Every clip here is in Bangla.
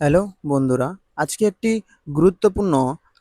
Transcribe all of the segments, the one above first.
হ্যালো বন্ধুরা, আজকে একটি গুরুত্বপূর্ণ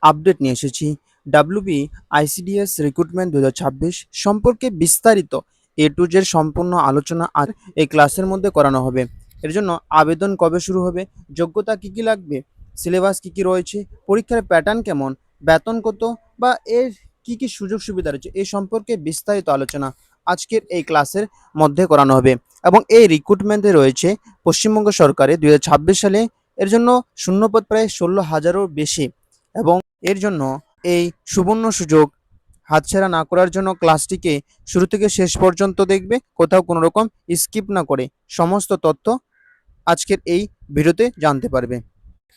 আপডেট নিয়ে এসেছি। ডাব্লিউবি আইসিডিএস রিক্রুটমেন্ট 2026 সম্পর্কে বিস্তারিত এ টু জেড সম্পূর্ণ আলোচনা আর এই ক্লাসের মধ্যে করানো হবে। এর জন্য আবেদন কবে শুরু হবে, যোগ্যতা কী কী লাগবে, সিলেবাস কী কী রয়েছে, পরীক্ষার প্যাটার্ন কেমন, বেতন কত বা এর কী কী সুযোগ সুবিধা রয়েছে এই সম্পর্কে বিস্তারিত আলোচনা আজকের এই ক্লাসের মধ্যে করানো হবে। এবং এই রিক্রুটমেন্টে রয়েছে পশ্চিমবঙ্গ সরকারের 2026 সালে এর জন্য শূন্যপদ প্রায় 16,000-এরও বেশি। এবং এর জন্য এই সুবর্ণ সুযোগ হাতছাড়া না করার জন্য ক্লাসটিকে শুরু থেকে শেষ পর্যন্ত দেখবে, কোথাও কোনো রকম স্কিপ না করে সমস্ত তথ্য আজকের এই ভিডিওতে জানতে পারবে।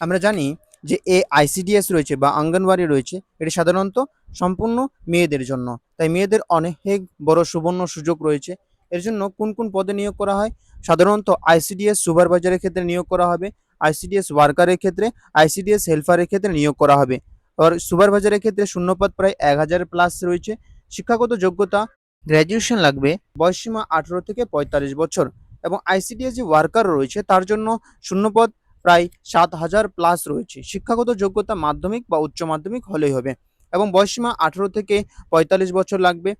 আমরা জানি যে আইসিডিএস রয়েছে বা অঙ্গনওয়াড়ি রয়েছে, এটি সাধারণত সম্পূর্ণ মেয়েদের জন্য, তাই মেয়েদের অনেক বড় সুবর্ণ সুযোগ রয়েছে। এর জন্য কোন কোন পদে নিয়োগ করা হয়, সাধারণত আইসিডিএস সুপারভাইজারের ক্ষেত্রে নিয়োগ করা হবে, আইসিডিএস ওয়ার্কারের ক্ষেত্রে, আইসিডিএস হেল্পারের ক্ষেত্রে নিয়োগ করা হবে। আর সুপারভাইজারের ক্ষেত্রে শূন্যপদ প্রায় 1,000 প্লাস রয়েছে। শিক্ষাগত যোগ্যতা গ্র্যাজুয়েশন লাগবে, বয়সসীমা 18 থেকে 45 বছর। এবং আইসিডিএস যে ওয়ার্কার রয়েছে তার জন্য শূন্যপদ প্রায় 7,000 প্লাস রয়েছে। শিক্ষাগত যোগ্যতা মাধ্যমিক বা উচ্চ মাধ্যমিক হলেই হবে এবং বয়সসীমা 18 থেকে 45 বছর লাগবে।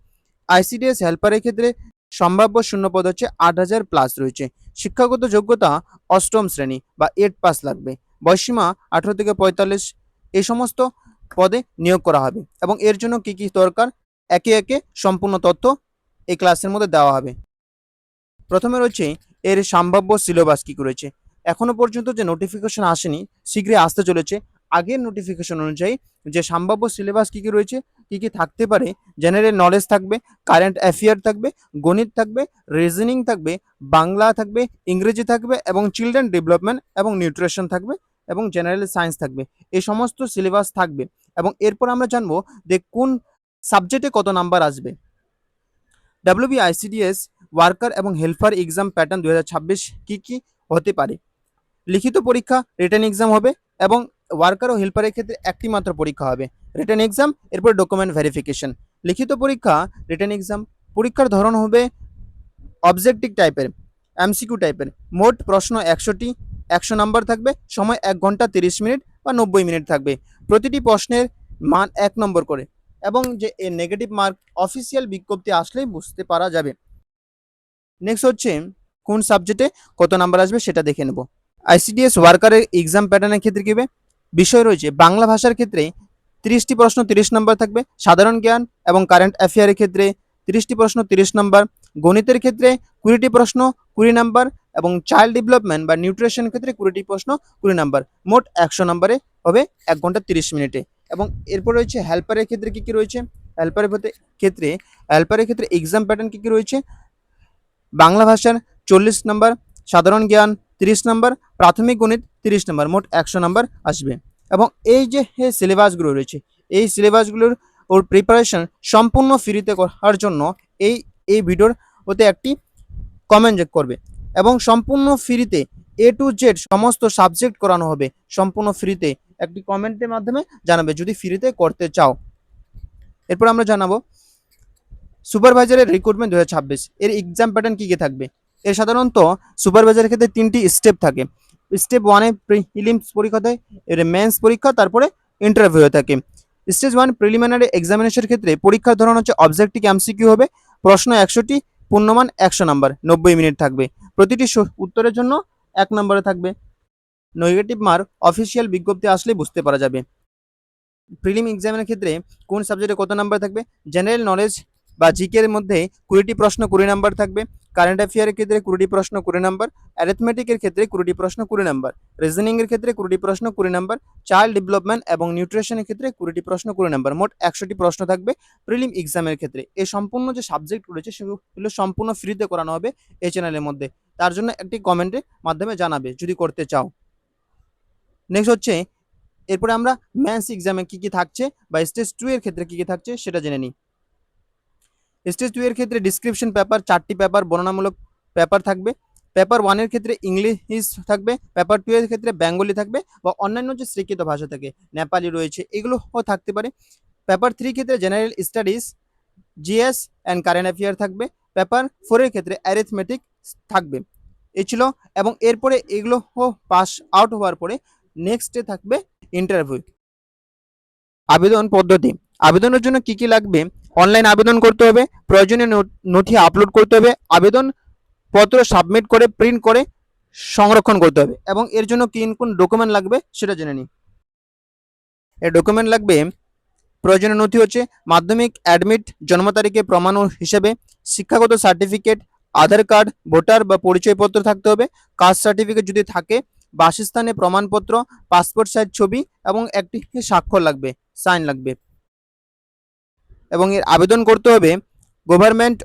আইসিডিএস হেল্পারের ক্ষেত্রে সম্ভাব্য শূন্যপদ হচ্ছে 8,000 প্লাস রয়েছে। শিক্ষাগত যোগ্যতা অষ্টম শ্রেণী বা 8 পাস লাগবে। বয়সসীমা 18 থেকে 45। এই সমস্ত পদে নিয়োগ করা হবে এবং এর জন্য কি কি দরকার একে একে সম্পূর্ণ তথ্য এই ক্লাসের মধ্যে দেওয়া হবে। প্রথমে রয়েছে এর সম্ভাব্য সিলেবাস কী রয়েছে। এখনো পর্যন্ত যে নোটিফিকেশন আসেনি, শীঘ্রই আসতে চলেছে। আগের নোটিফিকেশন অনুযায়ী যে সম্ভাব্য সিলেবাস কী কী রয়েছে, কী কী থাকতে পারে, জেনারেল নলেজ থাকবে, কারেন্ট অ্যাফেয়ার থাকবে, গণিত থাকবে, রিজনিং থাকবে, বাংলা থাকবে, ইংরেজি থাকবে এবং চিলড্রেন ডেভেলপমেন্ট এবং নিউট্রিশন থাকবে এবং জেনারেল সায়েন্স থাকবে। এই সমস্ত সিলেবাস থাকবে এবং এরপর আমরা জানবো যে কোন সাবজেক্টে কত নাম্বার আসবে। ডাব্লিউবিআইসিডিএস ওয়ার্কার এবং হেল্পার এক্সাম প্যাটার্ন 2026 কী কী হতে পারে। লিখিত পরীক্ষা, রিটেন এক্সাম হবে এবং ওয়ার্কার ও হেল্পারের ক্ষেত্রে একটি মাত্র পরীক্ষা হবে, রিটেন এক্সাম, এরপর ডকুমেন্ট ভেরিফিকেশন। লিখিত পরীক্ষা, রিটেন এক্সাম, পরীক্ষার ধরন হবে অবজেক্টিভ টাইপের, এমসিকিউ টাইপের। মোট প্রশ্ন 100টি, 100 নাম্বার থাকবে, সময় 1 ঘন্টা 30 মিনিট বা 90 মিনিট থাকবে। প্রতিটি প্রশ্নের মান 1 নম্বর করে এবং যে এর নেগেটিভ মার্ক অফিসিয়াল বিজ্ঞপ্তি আসলেই বুঝতে পারা যাবে। নেক্সট হচ্ছে কোন সাবজেক্টে কত নাম্বার আসবে সেটা দেখে নেব। আইসিডিএস ওয়ার্কারের এক্সাম প্যাটার্নের ক্ষেত্রে কি হবে, বিষয় রয়েছে বাংলা ভাষার ক্ষেত্রে 30টি প্রশ্ন 30 নম্বর থাকবে, সাধারণ জ্ঞান এবং কারেন্ট অ্যাফেয়ারের ক্ষেত্রে 30টি প্রশ্ন 30 নম্বর, গণিতের ক্ষেত্রে 20টি প্রশ্ন 20 নম্বর এবং চাইল্ড ডেভেলপমেন্ট বা নিউট্রিশনের ক্ষেত্রে 20টি প্রশ্ন 20 নম্বর। মোট 100 নম্বরে হবে 1 ঘন্টা 30 মিনিটে। এবং এরপর রয়েছে হেল্পারের ক্ষেত্রে কী কী রয়েছে, হেল্পারের ক্ষেত্রে হেল্পারের ক্ষেত্রে এক্সাম প্যাটার্ন কী কী রয়েছে, বাংলা ভাষার 40 নম্বর, সাধারণ জ্ঞান 30 নম্বর, প্রাথমিক গণিত 30 নম্বর, মোট 100 নম্বর আসবে। এবং এই যে সিলেবাসগুলো রয়েছে এই সিলেবাসগুলোর ওর প্রিপারেশন সম্পূর্ণ ফ্রিতে করার জন্য এই এই ভিডিওর ওতে একটি কমেন্ট করবে এবং সম্পূর্ণ ফ্রিতে এ টু জেড সমস্ত সাবজেক্ট করানো হবে সম্পূর্ণ ফ্রিতে, একটি কমেন্টের মাধ্যমে জানাবে যদি ফ্রিতে করতে চাও। এরপর আমরা জানাবো সুপারভাইজারের রিক্রুটমেন্ট 2026 এর এক্সাম প্যাটার্ন কী কী থাকবে। এর সাধারণত সুপারভাইজারের ক্ষেত্রে 3টি স্টেপ থাকে। স্টেপ 1-এ প্রিলিমস পরীক্ষা দেয়, এর মেন্স পরীক্ষা, তারপরে ইন্টারভিউ হয়ে থাকে। স্টেজ 1 প্রিলিমিনারি এক্সামিনেশনের ক্ষেত্রে পরীক্ষার ধরন হচ্ছে অবজেক্টিভ এমসিকিউ হবে, প্রশ্ন 100টি, পূর্ণমান 100 নাম্বার, 90 মিনিট থাকবে। প্রতিটি উত্তরের জন্য 1 নম্বরে থাকবে। নেগেটিভ মার্ক অফিসিয়াল বিজ্ঞপ্তি আসলেই বুঝতে পারা যাবে। প্রিলিম এক্সামের ক্ষেত্রে কোন সাবজেক্টে কত নাম্বার থাকবে, জেনারেল নলেজ বা জিকে এর মধ্যে 20টি প্রশ্ন 20 নাম্বার থাকবে, কারেন্ট অ্যাফেয়ারের ক্ষেত্রে 20টি প্রশ্ন 20 নাম্বার, অ্যারিথমেটিকের ক্ষেত্রে 20টি প্রশ্ন 20 নাম্বার, রিজনিং এর ক্ষেত্রে 20টি প্রশ্ন 20 নাম্বার, চাইল্ড ডেভেলপমেন্ট এবং নিউট্রিশনের ক্ষেত্রে 20টি প্রশ্ন 20 নাম্বার, মোট 100টি প্রশ্ন থাকবে প্রিলিম এক্সামের ক্ষেত্রে। এই সম্পূর্ণ যে সাবজেক্ট রয়েছে সেগুলো সম্পূর্ণ ফ্রিতে করানো হবে এই চ্যানেলের মধ্যে, তার জন্য একটি কমেন্টের মাধ্যমে জানাবে যদি করতে চাও। নেক্সট হচ্ছে এরপরে আমরা মেন্স এক্সামে কী কী থাকছে বা স্টেজ 2 এর ক্ষেত্রে কী কী থাকছে সেটা জেনে নিই। স্টেজ 2 এর ক্ষেত্রে ডিসক্রিপশন পেপার 4টি পেপার বর্ণনামূলক পেপার থাকবে। পেপার 1 এর ক্ষেত্রে ইংলিশ থাকবে, পেপার 2 এর ক্ষেত্রে বেঙ্গলি থাকবে বা অন্যান্য যে স্বীকৃত ভাষা থাকে নেপালি রয়েছে এগুলোও থাকতে পারে। পেপার 3 ক্ষেত্রে general studies, GS and current affair থাকবে। পেপার 4 এর ক্ষেত্রে অ্যারিথমেটিক থাকবে। এই ছিল। এবং এরপরে এগুলো পাস আউট হওয়ার পরে নেক্সটে থাকবে ইন্টারভিউ। আবেদন পদ্ধতি, আবেদনের জন্য কি কি লাগবে? অনলাইন আবেদন করতে হবে, প্রয়োজনীয় নথি আপলোড করতে হবে, আবেদন পত্র সাবমিট করে প্রিন্ট করে সংরক্ষণ করতে হবে। এবং এর জন্য কোন ডকুমেন্ট লাগবে সেটা জেনে নিই। এর ডকুমেন্ট লাগবে, প্রয়োজনীয় নথি হচ্ছে মাধ্যমিক অ্যাডমিট, জন্ম তারিখে প্রমাণ হিসেবে শিক্ষাগত সার্টিফিকেট, আধার কার্ড, ভোটার বা পরিচয়পত্র থাকতে হবে, কাস্ট সার্টিফিকেট যদি থাকে, বাসস্থানে প্রমাণপত্র, পাসপোর্ট সাইজ ছবি এবং একটি স্বাক্ষর লাগবে, সাইন লাগবে। এবং এর আবেদন করতে হবে গভর্নমেন্ট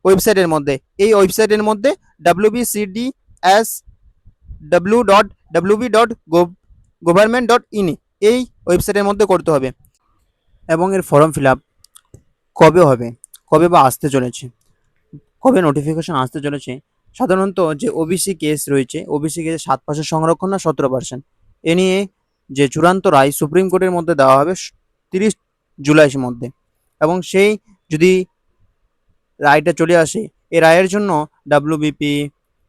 ওয়েবসাইটের মধ্যে। এই ওয়েবসাইটের মধ্যে wbcdsw.wb.gov.in এই ওয়েবসাইটের মধ্যে করতে হবে। এবং এর ফর্ম ফিল আপ কবে হবে, কবে বা আসতে চলেছে, কবে নোটিফিকেশন আসতে চলেছে? সাধারণত যে ওবিসি কেস রয়েছে, ওবিসি কেসে 7% সংরক্ষণ না 17%, এ নিয়ে যে চূড়ান্ত রায় সুপ্রিম কোর্টের মধ্যে দেওয়া হবে 30 জুলাইয়ের মধ্যে। এবং সেই যদি রায়টা চলে আসে, এই রায়ের জন্য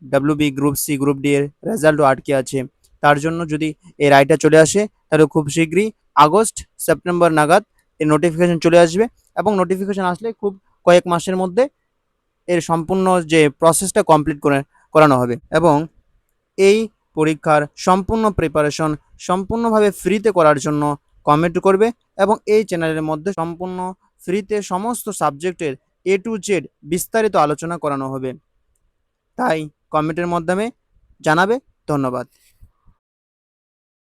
WB group C group D এর রেজাল্টও আটকে আছে। তার জন্য যদি এই রায়টা চলে আসে তাহলে খুব শীঘ্রই আগস্ট সেপ্টেম্বর নাগাদ এর নোটিফিকেশন চলে আসবে। এবং নোটিফিকেশন আসলে খুব কয়েক মাসের মধ্যে এর সম্পূর্ণ যে প্রসেসটা কমপ্লিট করানো হবে। এবং এই পরীক্ষার সম্পূর্ণ প্রিপারেশন সম্পূর্ণভাবে ফ্রিতে করার জন্য কমেন্ট করবে। এবং এই চ্যানেলের মধ্যে সম্পূর্ণ ফ্রিতে সমস্ত সাবজেক্টের A to Z বিস্তারিত আলোচনা করানো হবে, তাই কমেন্টের মাধ্যমে জানাবে। ধন্যবাদ।